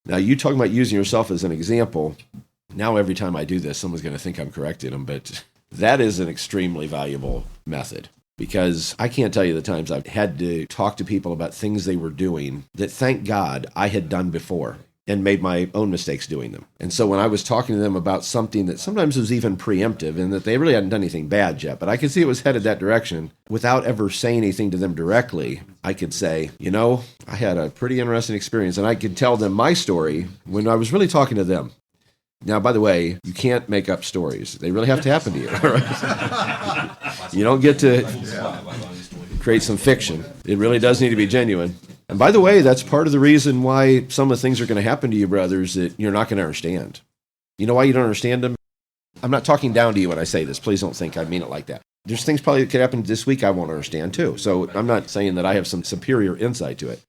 Now, you talking about using yourself as an example. Now, every time I do this, someone's going to think I'm correcting them, but that is an extremely valuable method because I can't tell you the times I've had to talk to people about things they were doing that, thank God, I had done before and made my own mistakes doing them. And so when I was talking to them about something that sometimes was even preemptive and that they really hadn't done anything bad yet, but I could see it was headed that direction, without ever saying anything to them directly, I could say, I had a pretty interesting experience, and I could tell them my story when I was really talking to them. Now, by the way, you can't make up stories. They really have to happen to you. All right? You don't get to create some fiction. It really does need to be genuine. And by the way, that's part of the reason why some of the things are going to happen to you, brothers, that you're not going to understand. You know why you don't understand them? I'm not talking down to you when I say this. Please don't think I mean it like that. There's things probably that could happen this week I won't understand too. So I'm not saying that I have some superior insight to it.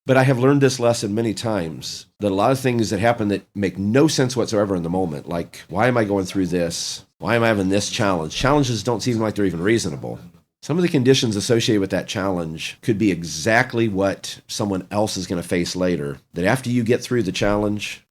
But I have learned this lesson many times, that a lot of things that happen that make no sense whatsoever in the moment, like, why am I going through this? Why am I having this challenge? Challenges don't seem like they're even reasonable. Some of the conditions associated with that challenge could be exactly what someone else is going to face later, that after you get through the challenge,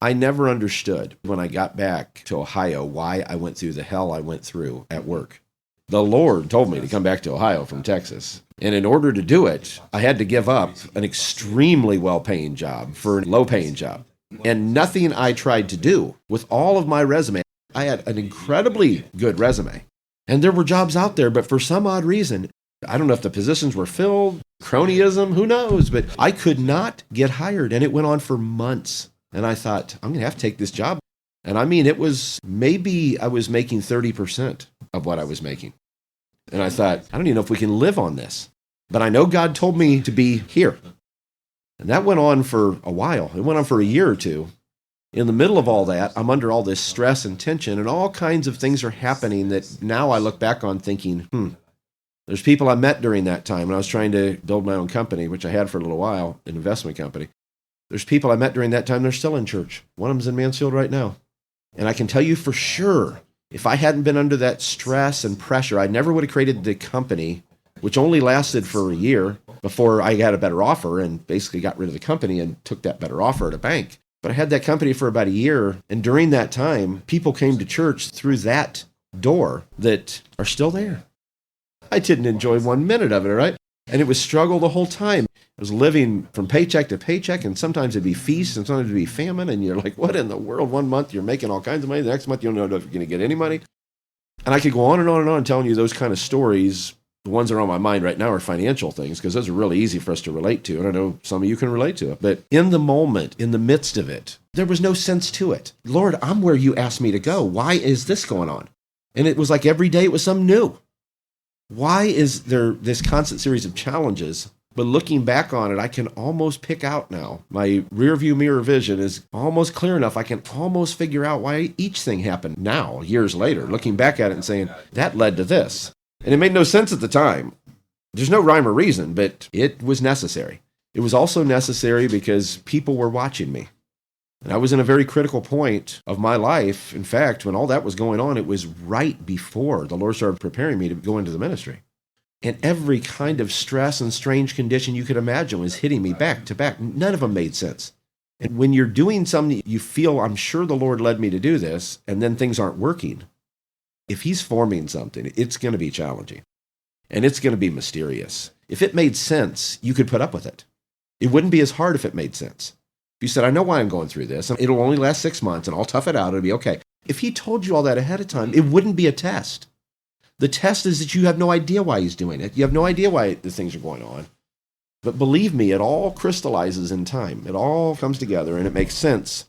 I never understood when I got back to Ohio why I went through the hell I went through at work. The Lord told me to come back to Ohio from Texas. And in order to do it, I had to give up an extremely well-paying job for a low-paying job. And nothing I tried to do with all of my resume, I had an incredibly good resume. And there were jobs out there, but for some odd reason, I don't know if the positions were filled, cronyism, who knows, but I could not get hired. And it went on for months. And I thought, I'm going to have to take this job. And I mean, it was maybe I was making 30% of what I was making. And I thought, I don't even know if we can live on this. But I know God told me to be here. And that went on for a while. It went on for a year or two. In the middle of all that, I'm under all this stress and tension, and all kinds of things are happening that now I look back on thinking, there's people I met during that time when I was trying to build my own company, which I had for a little while, an investment company. There's people I met during that time, they're still in church. One of them's in Mansfield right now. And I can tell you for sure, if I hadn't been under that stress and pressure, I never would have created the company, which only lasted for a year before I got a better offer and basically got rid of the company and took that better offer at a bank. But I had that company for about a year, and during that time, people came to church through that door that are still there. I didn't enjoy 1 minute of it, all right? And it was struggle the whole time. I was living from paycheck to paycheck, and sometimes it'd be feast, and sometimes it'd be famine, and you're like, what in the world? 1 month you're making all kinds of money, the next month you don't know if you're going to get any money. And I could go on and on and on telling you those kind of stories. The ones that are on my mind right now are financial things, because those are really easy for us to relate to, and I know some of you can relate to it. But in the moment, in the midst of it, there was no sense to it. Lord, I'm where you asked me to go. Why is this going on? And it was like every day it was something new. Why is there this constant series of challenges? But looking back on it, I can almost pick out now. My rear view mirror vision is almost clear enough. I can almost figure out why each thing happened now, years later, looking back at it and saying, that led to this. And it made no sense at the time. There's no rhyme or reason, but it was necessary. It was also necessary because people were watching me. And I was in a very critical point of my life. In fact, when all that was going on, it was right before the Lord started preparing me to go into the ministry. And every kind of stress and strange condition you could imagine was hitting me back to back. None of them made sense. And when you're doing something, you feel, I'm sure the Lord led me to do this, and then things aren't working. If he's forming something, it's going to be challenging. And it's going to be mysterious. If it made sense, you could put up with it. It wouldn't be as hard if it made sense. If you said, I know why I'm going through this, and it'll only last 6 months, and I'll tough it out, it'll be okay. If he told you all that ahead of time, it wouldn't be a test. The test is that you have no idea why he's doing it. You have no idea why the things are going on. But believe me, it all crystallizes in time. It all comes together, and it makes sense.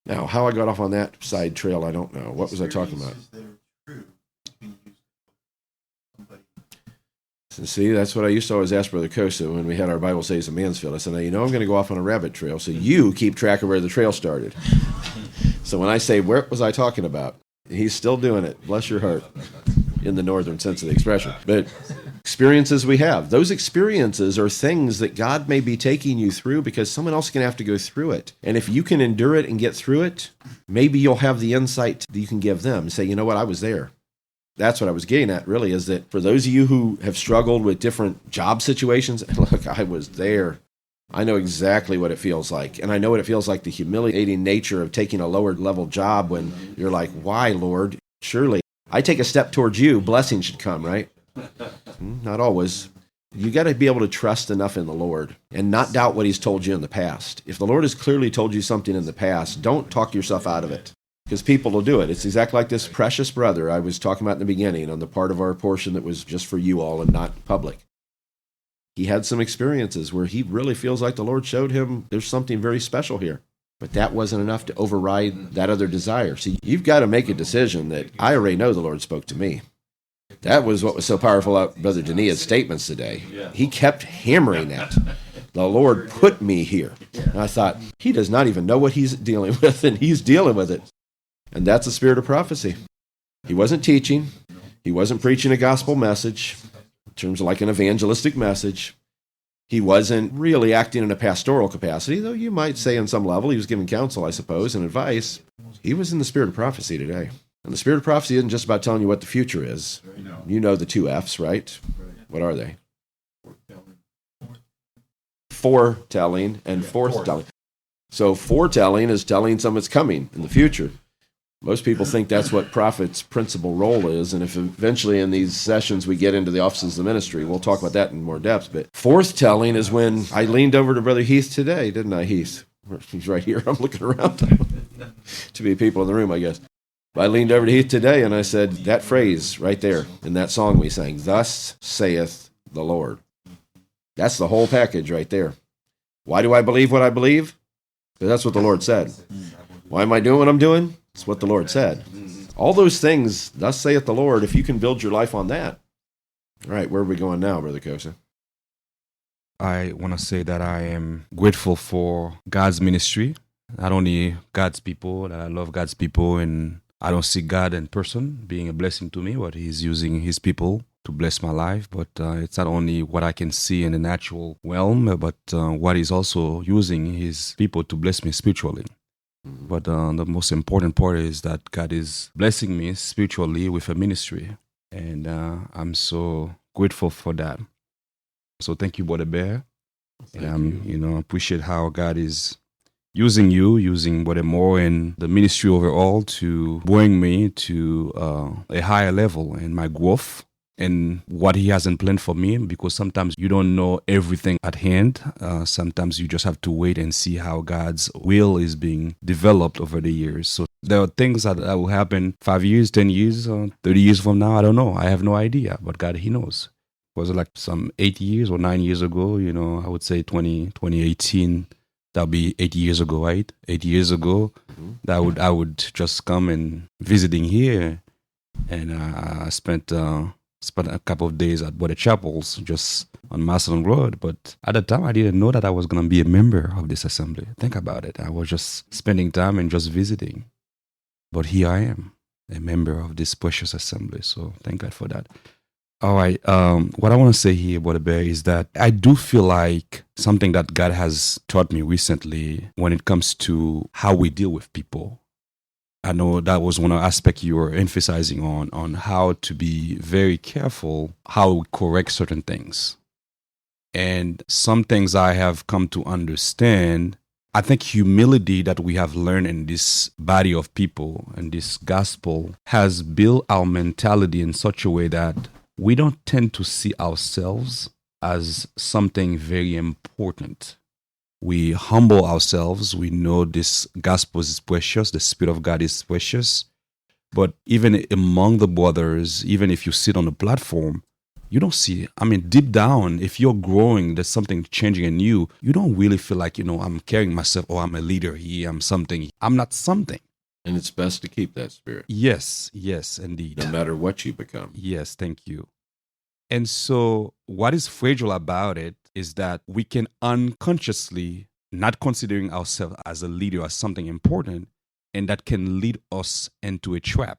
Now, how I got off on that side trail, I don't know. What was I talking about? See, that's what I used to always ask Brother Kosa when we had our Bible studies in Mansfield. I said, now, I'm going to go off on a rabbit trail, so you keep track of where the trail started. So when I say, where was I talking about? He's still doing it. Bless your heart, in the northern sense of the expression. But experiences we have, those experiences are things that God may be taking you through because someone else is going to have to go through it. And if you can endure it and get through it, maybe you'll have the insight that you can give them and say, you know what, I was there. That's what I was getting at, really, is that for those of you who have struggled with different job situations, look, I was there. I know exactly what it feels like. And I know what it feels like, the humiliating nature of taking a lower level job when you're like, why, Lord? Surely I take a step towards you, blessing should come, right? Not always. You got to be able to trust enough in the Lord and not doubt what he's told you in the past. If the Lord has clearly told you something in the past, don't talk yourself out of it, because people will do it. It's exactly like this precious brother I was talking about in the beginning on the part of our portion that was just for you all and not public. He had some experiences where he really feels like the Lord showed him there's something very special here. But that wasn't enough to override that other desire. See, you've got to make a decision that I already know the Lord spoke to me. That was what was so powerful about Brother Dania's statements today. He kept hammering that. The Lord put me here. And I thought, he does not even know what he's dealing with, and he's dealing with it. And that's the spirit of prophecy. He wasn't teaching. He wasn't preaching a gospel message in terms of like an evangelistic message. He wasn't really acting in a pastoral capacity, though you might say on some level he was giving counsel, I suppose, and advice. He was in the spirit of prophecy today. And the spirit of prophecy isn't just about telling you what the future is. You know the two F's, right? What are they? Foretelling and forthtelling. So foretelling is telling something that's coming in the future. Most people think that's what prophet's principal role is, and if eventually in these sessions we get into the offices of the ministry, we'll talk about that in more depth. But forthtelling is when I leaned over to Brother Heath today, didn't I, Heath? He's right here. I'm looking around. Too many people in the room, I guess. I leaned over to Heath today and I said, that phrase right there in that song we sang, thus saith the Lord. That's the whole package right there. Why do I believe what I believe? Because that's what the Lord said. Why am I doing what I'm doing? It's what the Lord said. All those things, thus saith the Lord, if you can build your life on that. All right, where are we going now, Brother Kosa? I want to say that I am grateful for God's ministry. Not only God's people, that I love God's people, and I don't see God in person being a blessing to me, but he's using his people to bless my life. But it's not only what I can see in the natural realm, but what he's also using his people to bless me spiritually. But the most important part is that God is blessing me spiritually with a ministry. And I'm so grateful for that. So thank you, Brother Bear. And appreciate how God is using Brother Moore and the ministry overall to bring me to a higher level in my growth and what he hasn't planned for me, because sometimes you don't know everything at hand. Sometimes you just have to wait and see how God's will is being developed over the years. So there are things that will happen 5 years, 10 years, 30 years from now. I don't know. I have no idea, but God, he knows. Was it like some 8 years or 9 years ago? I would say 2018. That'll be 8 years ago, right? 8 years ago, I would just come and visiting here, and I spent a couple of days at Brother Chapels, just on Macedon Road. But at the time, I didn't know that I was going to be a member of this assembly. Think about it. I was just spending time and just visiting. But here I am, a member of this precious assembly. So thank God for that. All right. What I want to say here, Brother Bear, is that I do feel like something that God has taught me recently when it comes to how we deal with people. I know that was one aspect you were emphasizing on how to be very careful how we correct certain things. And some things I have come to understand. I think humility that we have learned in this body of people and this gospel has built our mentality in such a way that we don't tend to see ourselves as something very important. We humble ourselves. We know this gospel is precious. The Spirit of God is precious. But even among the brothers, even if you sit on a platform, you don't see, deep down, if you're growing, there's something changing in you, you don't really feel like, I'm carrying myself, I'm a leader here, I'm something. I'm not something. And it's best to keep that spirit. Yes, indeed. No matter what you become. Yes, thank you. And so what is fragile about it is that we can unconsciously not considering ourselves as a leader, as something important, and that can lead us into a trap.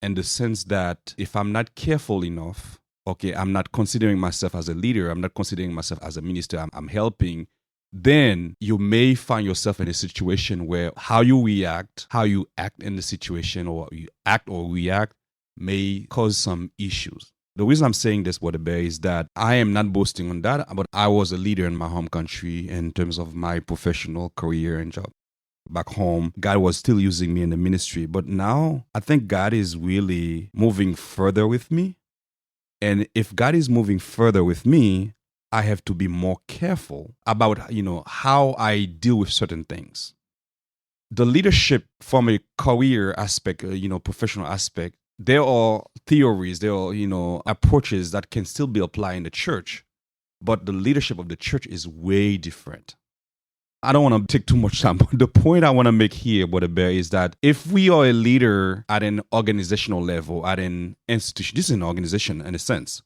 In the sense that if I'm not careful enough, I'm not considering myself as a leader, I'm not considering myself as a minister, I'm helping, then you may find yourself in a situation where how you react, how you act in the situation, or you act or react may cause some issues. The reason I'm saying this, Brother Bear, is that I am not boasting on that, but I was a leader in my home country in terms of my professional career and job. Back home, God was still using me in the ministry. But now I think God is really moving further with me. And if God is moving further with me, I have to be more careful about, how I deal with certain things. The leadership from a career aspect, professional aspect, there are theories, there are, approaches that can still be applied in the church, but the leadership of the church is way different. I don't want to take too much time, but the point I want to make here, Brother Bear, is that if we are a leader at an organizational level, at an institution, this is an organization in a sense,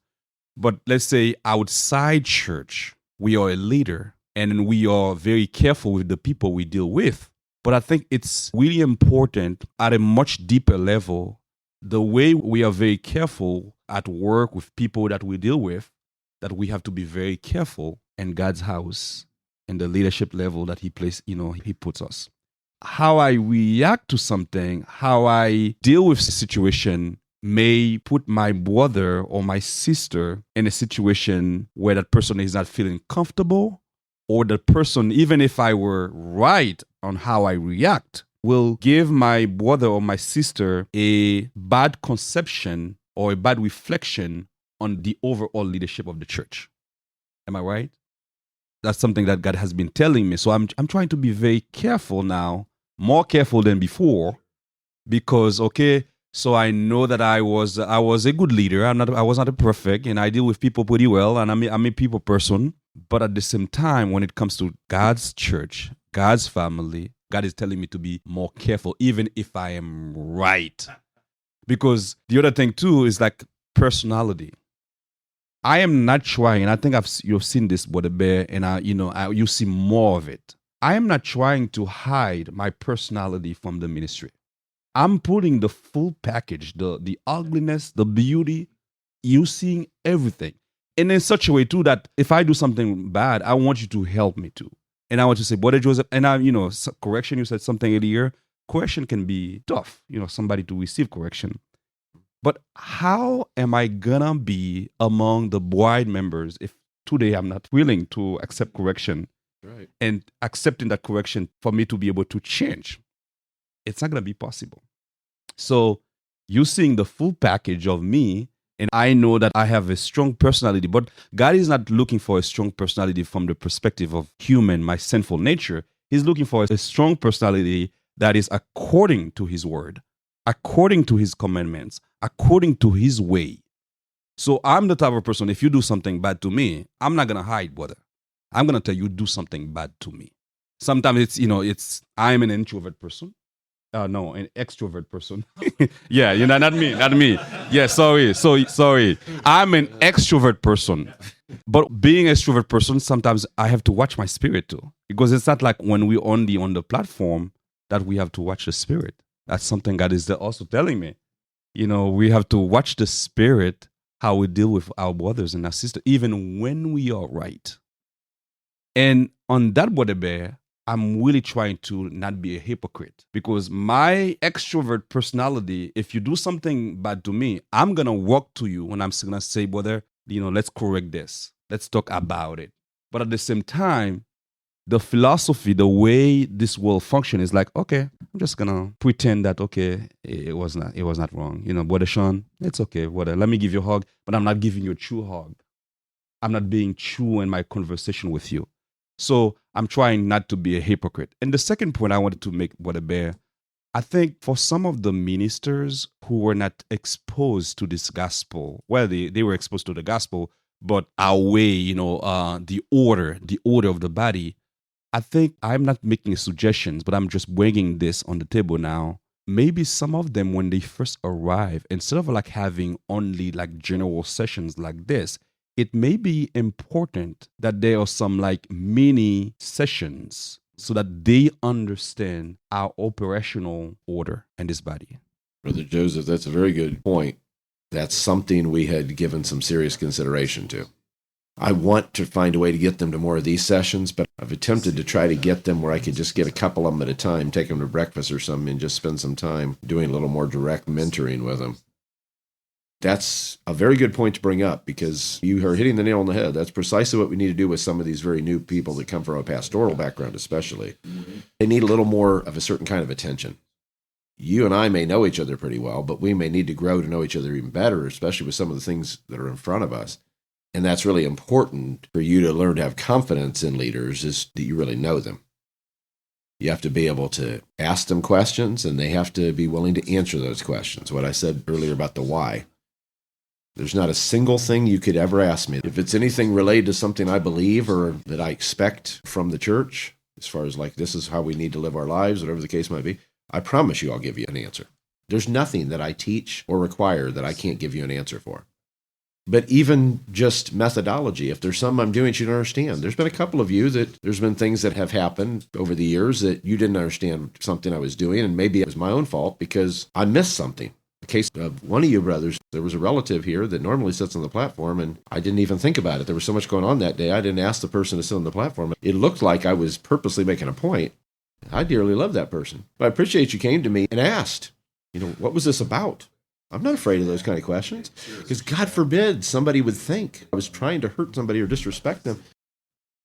but let's say outside church, we are a leader and we are very careful with the people we deal with. But I think it's really important at a much deeper level, the way we are very careful at work with people that we deal with, that we have to be very careful in God's house and the leadership level that He puts us. How I react to something, how I deal with a situation may put my brother or my sister in a situation where that person is not feeling comfortable, or the person, even if I were right on how I react, will give my brother or my sister a bad conception or a bad reflection on the overall leadership of the church. Am I right? That's something that God has been telling me. So I'm trying to be very careful now, more careful than before, because so I know that I was a good leader. I was not a perfect, and I deal with people pretty well, and I'm a people person. But at the same time, when it comes to God's church, God's family, God is telling me to be more careful, even if I am right. Because the other thing too is like personality. I am not trying, and I think you've seen this, Brother Bear, and you see more of it. I am not trying to hide my personality from the ministry. I'm putting the full package, the ugliness, the beauty, you seeing everything. And in such a way too that if I do something bad, I want you to help me too. And I want to say, Brother Joseph, and correction, you said something earlier. Correction can be tough, somebody to receive correction. But how am I gonna be among the bride members if today I'm not willing to accept correction, right, and accepting that correction for me to be able to change? It's not gonna be possible. So you seeing the full package of me, and I know that I have a strong personality, but God is not looking for a strong personality from the perspective of human, my sinful nature. He's looking for a strong personality that is according to His word, according to His commandments, according to His way. So I'm the type of person, if you do something bad to me, I'm not going to hide, brother. I'm going to tell you, do something bad to me. Sometimes I'm an introvert person. No, an extrovert person. Yeah, not me. Yeah, sorry. I'm an extrovert person. But being an extrovert person, sometimes I have to watch my spirit too. Because it's not like when we're on the platform that we have to watch the spirit. That's something God is also telling me. We have to watch the spirit, how we deal with our brothers and our sisters, even when we are right. And on that, Brother Bear, I'm really trying to not be a hypocrite, because my extrovert personality, if you do something bad to me, I'm going to walk to you and I'm going to say, brother, let's correct this. Let's talk about it. But at the same time, the philosophy, the way this world functions is like, okay, I'm just going to pretend that, okay, it was not wrong. Brother Sean, it's okay, brother. Let me give you a hug, but I'm not giving you a true hug. I'm not being true in my conversation with you. So I'm trying not to be a hypocrite. And the second point I wanted to make, Brother Bear, I think for some of the ministers who were not exposed to this gospel, well, they were exposed to the gospel, but our way, the order of the body, I think I'm not making suggestions, but I'm just bringing this on the table now. Maybe some of them, when they first arrive, instead of like having only like general sessions like this, it may be important that there are some like mini sessions so that they understand our operational order in this body. Brother Joseph, that's a very good point. That's something we had given some serious consideration to. I want to find a way to get them to more of these sessions, but I've attempted to try to get them where I could just get a couple of them at a time, take them to breakfast or something, and just spend some time doing a little more direct mentoring with them. That's a very good point to bring up because you are hitting the nail on the head. That's precisely what we need to do with some of these very new people that come from a pastoral background, especially. They need a little more of a certain kind of attention. You and I may know each other pretty well, but we may need to grow to know each other even better, especially with some of the things that are in front of us. And that's really important for you to learn to have confidence in leaders, is that you really know them. You have to be able to ask them questions, and they have to be willing to answer those questions. What I said earlier about the why. There's not a single thing you could ever ask me. If it's anything related to something I believe or that I expect from the church, as far as like this is how we need to live our lives, whatever the case might be, I promise you I'll give you an answer. There's nothing that I teach or require that I can't give you an answer for. But even just methodology, if there's some I'm doing that you don't understand, there's been a couple of you that there's been things that have happened over the years that you didn't understand something I was doing, and maybe it was my own fault because I missed something. The case of one of you brothers, there was a relative here that normally sits on the platform, and I didn't even think about it. There was so much going on that day, I didn't ask the person to sit on the platform. It looked like I was purposely making a point. I dearly love that person. But I appreciate you came to me and asked, what was this about? I'm not afraid of those kind of questions because God forbid somebody would think I was trying to hurt somebody or disrespect them.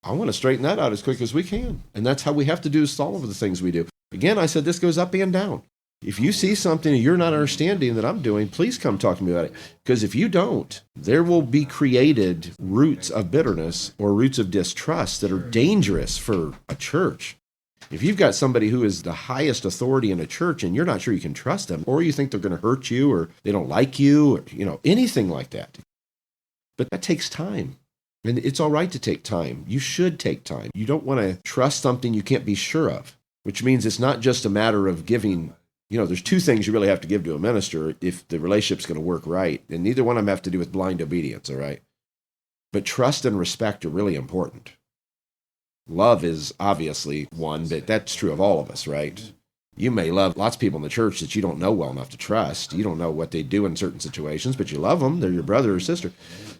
I want to straighten that out as quick as we can. And that's how we have to do all of the things we do. Again, I said this goes up and down. If you see something you're not understanding that I'm doing, please come talk to me about it. Because if you don't, there will be created roots of bitterness or roots of distrust that are dangerous for a church. If you've got somebody who is the highest authority in a church and you're not sure you can trust them, or you think they're going to hurt you, or they don't like you, or, anything like that. But that takes time. And it's all right to take time. You should take time. You don't want to trust something you can't be sure of, which means it's not just a matter of giving. There's two things you really have to give to a minister if the relationship's going to work right. And neither one of them have to do with blind obedience, all right? But trust and respect are really important. Love is obviously one, but that's true of all of us, right? You may love lots of people in the church that you don't know well enough to trust. You don't know what they do in certain situations, but you love them. They're your brother or sister.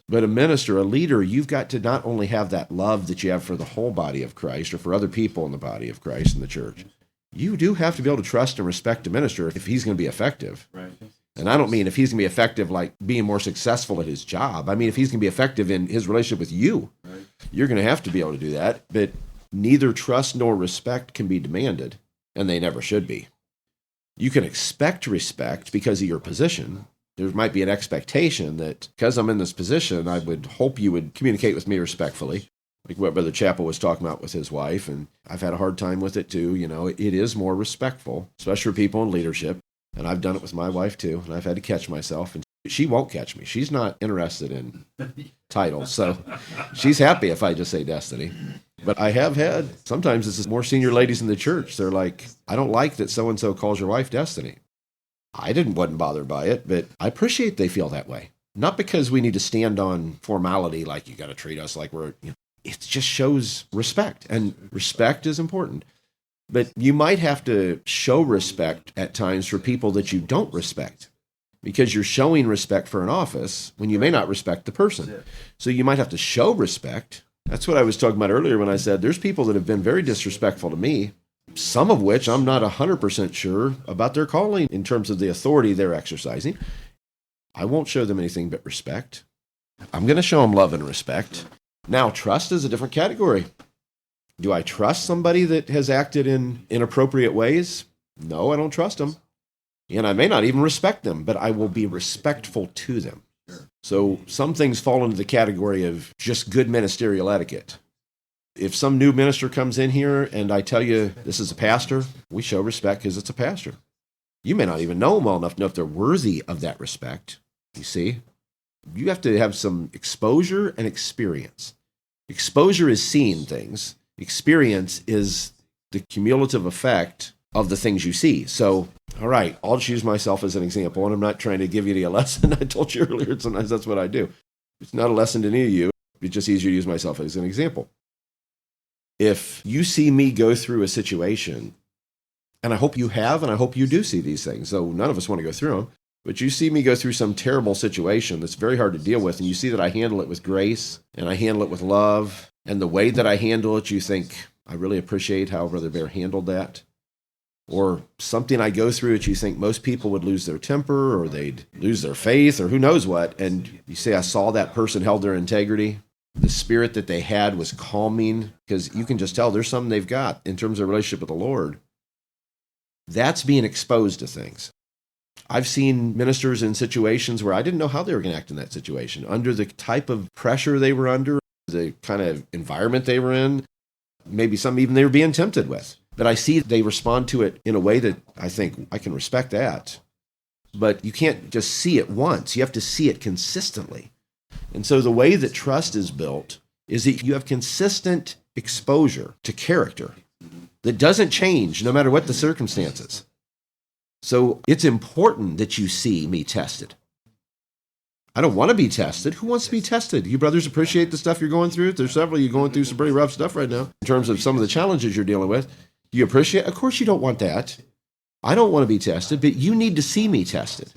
But a minister, a leader, you've got to not only have that love that you have for the whole body of Christ or for other people in the body of Christ in the church. You do have to be able to trust and respect a minister if he's going to be effective. Right. And I don't mean if he's going to be effective like being more successful at his job. I mean if he's going to be effective in his relationship with you. Right. You're going to have to be able to do that. But neither trust nor respect can be demanded, and they never should be. You can expect respect because of your position. There might be an expectation that because I'm in this position, I would hope you would communicate with me respectfully. Like what Brother Chappell was talking about with his wife, and I've had a hard time with it too. It is more respectful, especially for people in leadership. And I've done it with my wife too, and I've had to catch myself, and she won't catch me. She's not interested in titles, so she's happy if I just say Destiny. But I have had, sometimes this is more senior ladies in the church. They're like, I don't like that so-and-so calls your wife Destiny. Wasn't bothered by it, but I appreciate they feel that way. Not because we need to stand on formality, like you got to treat us like we're, it just shows respect, and respect is important. But you might have to show respect at times for people that you don't respect because you're showing respect for an office when you may not respect the person. So you might have to show respect. That's what I was talking about earlier when I said there's people that have been very disrespectful to me, some of which I'm not 100% sure about their calling in terms of the authority they're exercising. I won't show them anything but respect. I'm going to show them love and respect. Now, trust is a different category. Do I trust somebody that has acted in inappropriate ways? No, I don't trust them. And I may not even respect them, but I will be respectful to them. So some things fall into the category of just good ministerial etiquette. If some new minister comes in here and I tell you this is a pastor, we show respect because it's a pastor. You may not even know them well enough to know if they're worthy of that respect. You see? You have to have some exposure and experience. Exposure is seeing things. Experience is the cumulative effect of the things you see. So, all right, I'll just use myself as an example, and I'm not trying to give you a lesson. I told you earlier, sometimes that's what I do. It's not a lesson to any of you. It's just easier to use myself as an example. If you see me go through a situation, and I hope you have, and I hope you do see these things, so none of us want to go through them, but you see me go through some terrible situation that's very hard to deal with, and you see that I handle it with grace, and I handle it with love, and the way that I handle it, you think, I really appreciate how Brother Bear handled that. or something I go through that you think most people would lose their temper or they'd lose their faith or who knows what, and you say, I saw that person held their integrity. The spirit that they had was calming, because you can just tell there's something they've got in terms of relationship with the Lord. That's being exposed to things. I've seen ministers in situations where I didn't know how they were going to act in that situation, under the type of pressure they were under, the kind of environment they were in, maybe some even they were being tempted with. But I see they respond to it in a way that I think I can respect that. But you can't just see it once. You have to see it consistently. And so the way that trust is built is that you have consistent exposure to character that doesn't change no matter what the circumstances. So it's important that you see me tested. I don't want to be tested. Who wants to be tested? You brothers appreciate the stuff you're going through? There's several of you going through some pretty rough stuff right now in terms of some of the challenges you're dealing with. Do you appreciate? Of course you don't want that. I don't want to be tested, but you need to see me tested.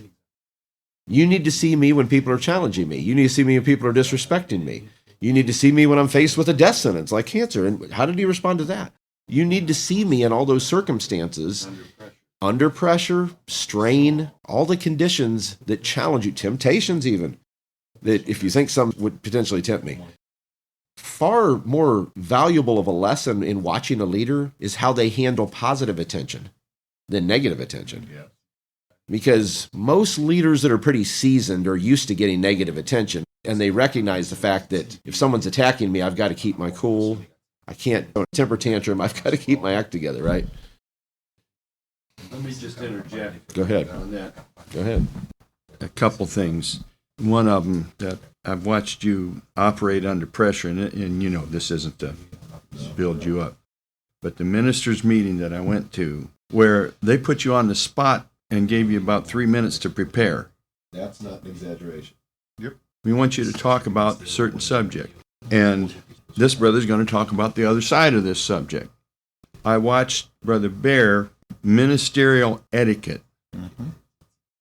You need to see me when people are challenging me. You need to see me when people are disrespecting me. You need to see me when I'm faced with a death sentence like cancer. And how did he respond to that? You need to see me in all those circumstances, under pressure, strain, all the conditions that challenge you, temptations even, that if you think some would potentially tempt me. Far more valuable of a lesson in watching a leader is how they handle positive attention than negative attention. Yeah. Because most leaders that are pretty seasoned are used to getting negative attention, and they recognize the fact that if someone's attacking me, I've got to keep my cool. I can't throw a temper tantrum. I've got to keep my act together, right? Let me just interject. Go ahead. On that. Go ahead. A couple things. One of them that I've watched you operate under pressure, and you know this isn't to build you up, but the ministers' meeting that I went to, where they put you on the spot and gave you about 3 minutes to prepare. That's not an exaggeration. Yep. We want you to talk about a certain subject, and this brother's going to talk about the other side of this subject. I watched Brother Bear ministerial etiquette. Mm-hmm.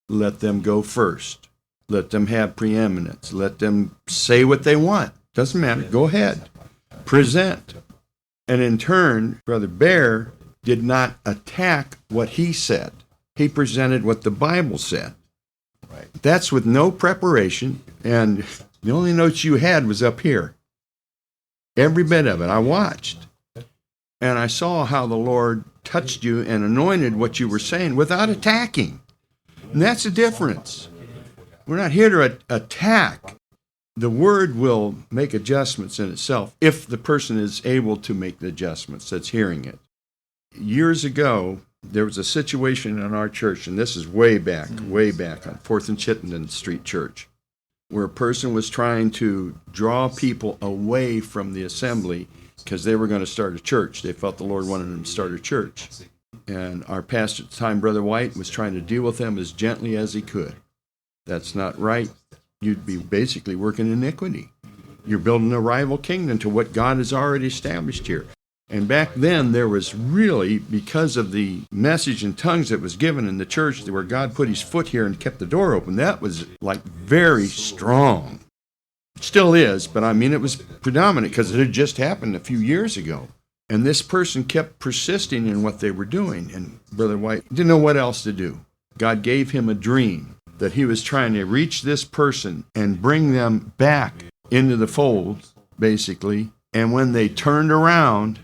Let them go first. Let them have preeminence. Let them say what they want. Doesn't matter. Go ahead. Present. And in turn, Brother Bear did not attack what he said. He presented what the Bible said. Right. That's with no preparation, and the only notes you had was up here. Every bit of it. I watched. And I saw how the Lord touched you and anointed what you were saying without attacking. And that's the difference. We're not here to attack. The word will make adjustments in itself if the person is able to make the adjustments that's hearing it. Years ago, there was a situation in our church, and this is way back on 4th and Chittenden Street Church, where a person was trying to draw people away from the assembly because they were going to start a church. They felt the Lord wanted them to start a church. And our pastor at the time, Brother White, was trying to deal with them as gently as he could. That's not right. You'd be basically working iniquity. You're building a rival kingdom to what God has already established here. And back then, there was really, because of the message in tongues that was given in the church, where God put his foot here and kept the door open, that was like very strong. Still is, but I mean, it was predominant because it had just happened a few years ago. And this person kept persisting in what they were doing. And Brother White didn't know what else to do. God gave him a dream that he was trying to reach this person and bring them back into the fold, basically. And when they turned around,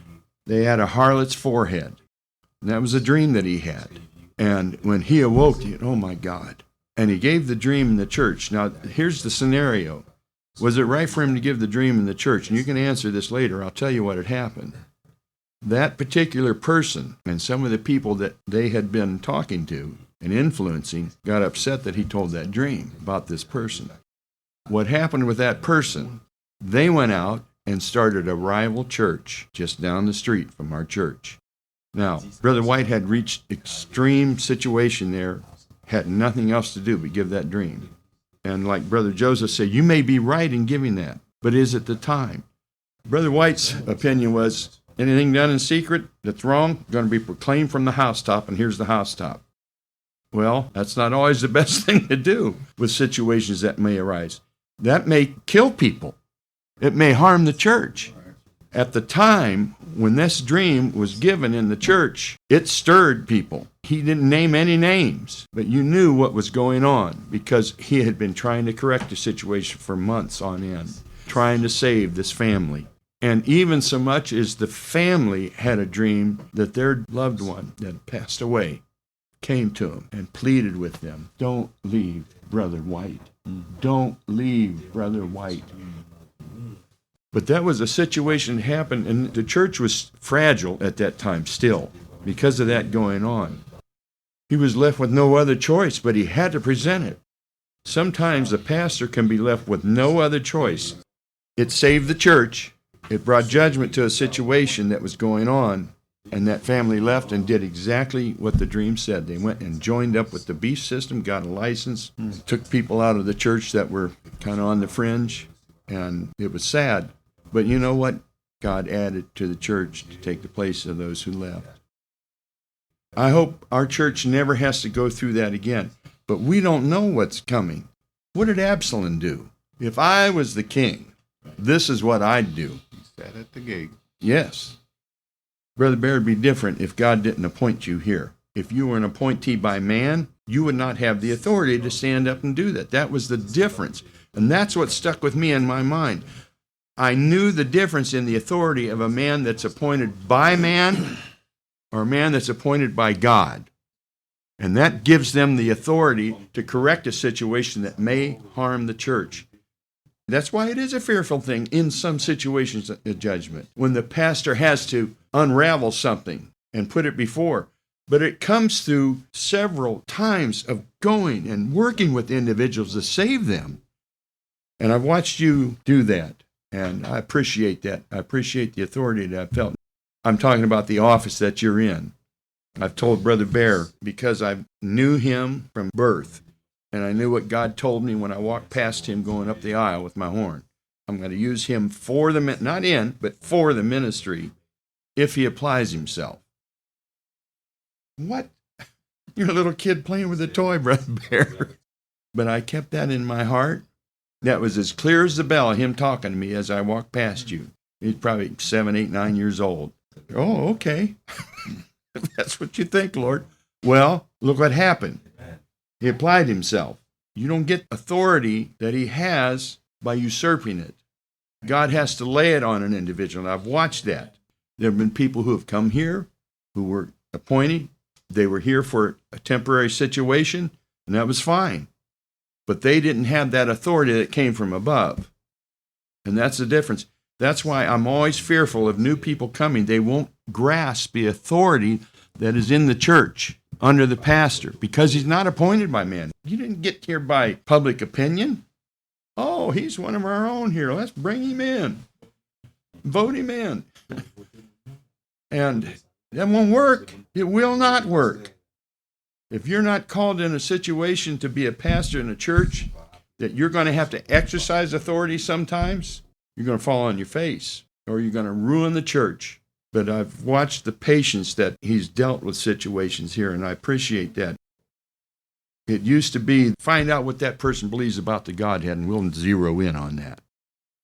they had a harlot's forehead. And that was a dream that he had. And when he awoke, he said, oh my God. And he gave the dream in the church. Now, here's the scenario. Was it right for him to give the dream in the church? And you can answer this later. I'll tell you what had happened. That particular person and some of the people that they had been talking to and influencing got upset that he told that dream about this person. What happened with that person? They went out and started a rival church just down the street from our church. Now, Brother White had reached extreme situation there, had nothing else to do but give that dream. And like Brother Joseph said, you may be right in giving that, but is it the time? Brother White's opinion was, anything done in secret that's wrong, going to be proclaimed from the housetop, and here's the housetop. Well, that's not always the best thing to do with situations that may arise. That may kill people. It may harm the church. At the time when this dream was given in the church, it stirred people. He didn't name any names, but you knew what was going on because he had been trying to correct the situation for months on end, trying to save this family. And even so much as the family had a dream that their loved one that had passed away came to them and pleaded with them, don't leave Brother White. Don't leave Brother White. But that was a situation that happened, and the church was fragile at that time still because of that going on. He was left with no other choice, but he had to present it. Sometimes the pastor can be left with no other choice. It saved the church. It brought judgment to a situation that was going on, and that family left and did exactly what the dream said. They went and joined up with the beast system, got a license, took people out of the church that were kind of on the fringe, and it was sad. But you know what? God added to the church to take the place of those who left. I hope our church never has to go through that again. But we don't know what's coming. What did Absalom do? If I was the king, this is what I'd do. He sat at the gate. Yes. Brother Bear, it'd be different if God didn't appoint you here. If you were an appointee by man, you would not have the authority to stand up and do that. That was the difference. And that's what stuck with me in my mind. I knew the difference in the authority of a man that's appointed by man or a man that's appointed by God. And that gives them the authority to correct a situation that may harm the church. That's why it is a fearful thing in some situations of judgment, when the pastor has to unravel something and put it before. But it comes through several times of going and working with individuals to save them. And I've watched you do that. And I appreciate that. I appreciate the authority that I've felt. I'm talking about the office that you're in. I've told Brother Bear, because I knew him from birth, and I knew what God told me when I walked past him going up the aisle with my horn. I'm going to use him for the, not in, but for the ministry, if he applies himself. What? You're a little kid playing with a toy, Brother Bear. But I kept that in my heart. That was as clear as the bell, him talking to me as I walked past you. He's probably 7, 8, 9 years old. Oh, okay. That's what you think, Lord. Well, look what happened. He applied himself. You don't get authority that he has by usurping it. God has to lay it on an individual, and I've watched that. There have been people who have come here, who were appointed. They were here for a temporary situation, and that was fine. But they didn't have that authority that came from above. And that's the difference. That's why I'm always fearful of new people coming. They won't grasp the authority that is in the church under the pastor because he's not appointed by man. You didn't get here by public opinion. Oh, he's one of our own here. Let's bring him in. Vote him in. And that won't work. It will not work. If you're not called in a situation to be a pastor in a church that you're going to have to exercise authority sometimes, you're going to fall on your face or you're going to ruin the church. But I've watched the patience that he's dealt with situations here, and I appreciate that. It used to be, find out what that person believes about the Godhead, and we'll zero in on that.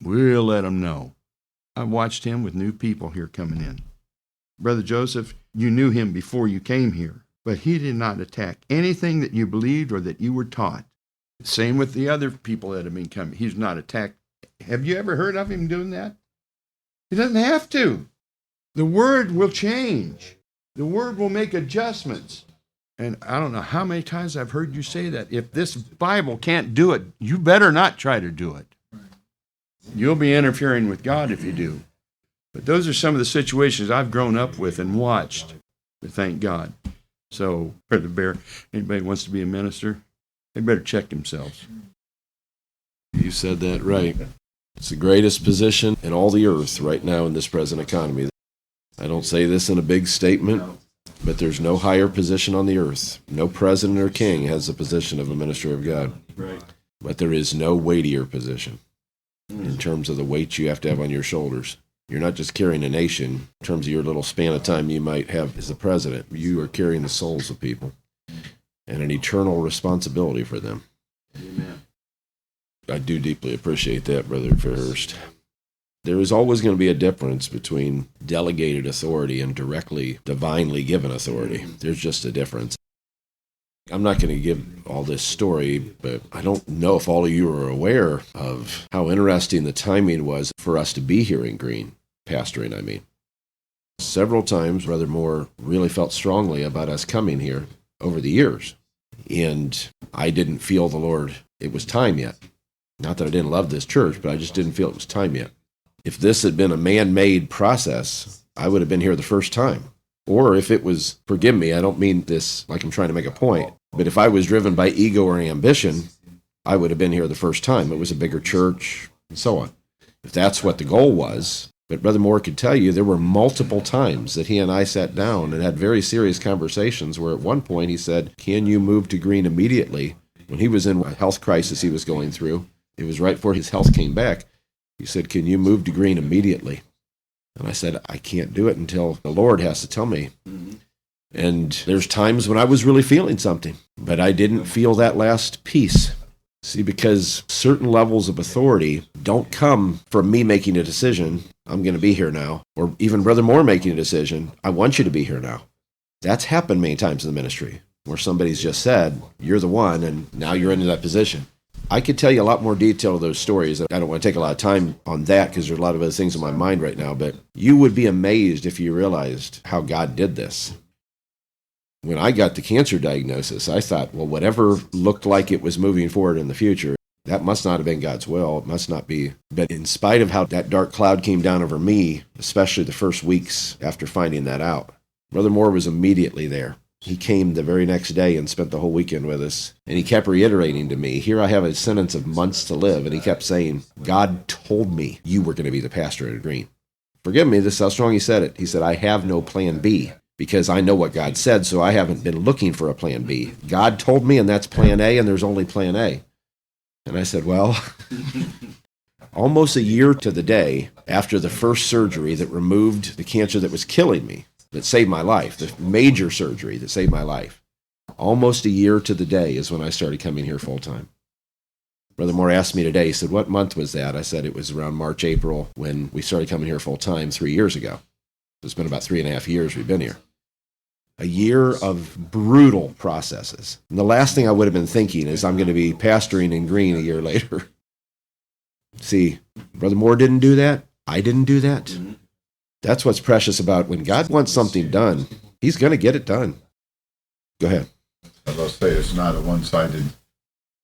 We'll let them know. I've watched him with new people here coming in. Brother Joseph, you knew him before you came here, but he did not attack anything that you believed or that you were taught. Same with the other people that have been coming. He's not attacked. Have you ever heard of him doing that? He doesn't have to. The word will change. The word will make adjustments. And I don't know how many times I've heard you say that. If this Bible can't do it, you better not try to do it. You'll be interfering with God if you do. But those are some of the situations I've grown up with and watched. But thank God. So, Brother Bear, anybody wants to be a minister, they better check themselves. You said that right. It's the greatest position in all the earth right now in this present economy. I don't say this in a big statement, but there's no higher position on the earth. No president or king has the position of a minister of God. Right. But there is no weightier position in terms of the weight you have to have on your shoulders. You're not just carrying a nation in terms of your little span of time you might have as the president. You are carrying the souls of people and an eternal responsibility for them. Amen. I do deeply appreciate that, Brother Fairhurst. There is always going to be a difference between delegated authority and directly, divinely given authority. There's just a difference. I'm not going to give all this story, but I don't know if all of you are aware of how interesting the timing was for us to be here in Green, pastoring, I mean. Several times, Brother Moore really felt strongly about us coming here over the years, and I didn't feel the Lord, it was time yet. Not that I didn't love this church, but I just didn't feel it was time yet. If this had been a man-made process, I would have been here the first time. Or if it was, forgive me, I don't mean this like I'm trying to make a point, but if I was driven by ego or ambition, I would have been here the first time. It was a bigger church, and so on. If that's what the goal was, but Brother Moore could tell you there were multiple times that he and I sat down and had very serious conversations where at one point he said, can you move to Green immediately? When he was in a health crisis he was going through, it was right before his health came back. He said, can you move to Green immediately? And I said, I can't do it until the Lord has to tell me. And there's times when I was really feeling something, but I didn't feel that last piece. See, because certain levels of authority don't come from me making a decision, I'm going to be here now, or even Brother Moore making a decision, I want you to be here now. That's happened many times in the ministry, where somebody's just said, you're the one, and now you're into that position. I could tell you a lot more detail of those stories. I don't want to take a lot of time on that because there's a lot of other things in my mind right now, but you would be amazed if you realized how God did this. When I got the cancer diagnosis, I thought, well, whatever looked like it was moving forward in the future, that must not have been God's will. It must not be. But in spite of how that dark cloud came down over me, especially the first weeks after finding that out, Brother Moore was immediately there. He came the very next day and spent the whole weekend with us. And he kept reiterating to me, here I have a sentence of months to live. And he kept saying, God told me you were going to be the pastor at Green. Forgive me, this is how strong he said it. He said, I have no plan B because I know what God said, so I haven't been looking for a plan B. God told me, and that's plan A, and there's only plan A. And I said, well, almost a year to the day after the first surgery that removed the cancer that was killing me, that saved my life, the major surgery that saved my life. Almost a year to the day is when I started coming here full time. Brother Moore asked me today, he said, what month was that? I said it was around March, April when we started coming here full time 3 years ago. It's been about 3.5 years we've been here. A year of brutal processes. And the last thing I would have been thinking is I'm going to be pastoring in Green a year later. See, Brother Moore didn't do that. I didn't do that. That's what's precious about when God wants something done, he's going to get it done. Go ahead. As I'll say, it's not a one-sided.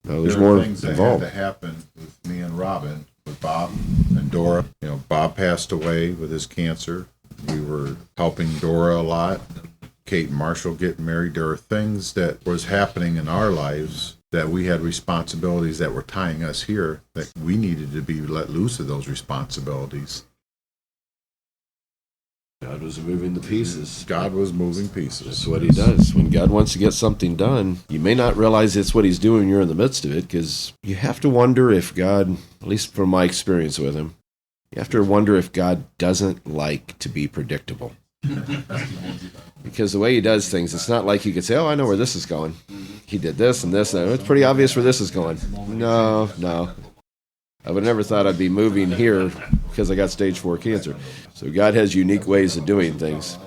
No, there's there are more things involved. that had to happen with me and Robin, with Bob and Dora. You know, Bob passed away with his cancer. We were helping Dora a lot. Kate and Marshall getting married. There are things that was happening in our lives that we had responsibilities that were tying us here that we needed to be let loose of those responsibilities. God was moving the pieces. God was moving pieces. That's what he does. When God wants to get something done, you may not realize it's what he's doing. You're in the midst of it because you have to wonder if God, at least from my experience with him, you have to wonder if God doesn't like to be predictable. Because the way he does things, it's not like you could say, oh, I know where this is going. He did this and this. And it's pretty obvious where this is going. No. I would have never thought I'd be moving here because I got stage 4 cancer. So God has unique ways of doing things.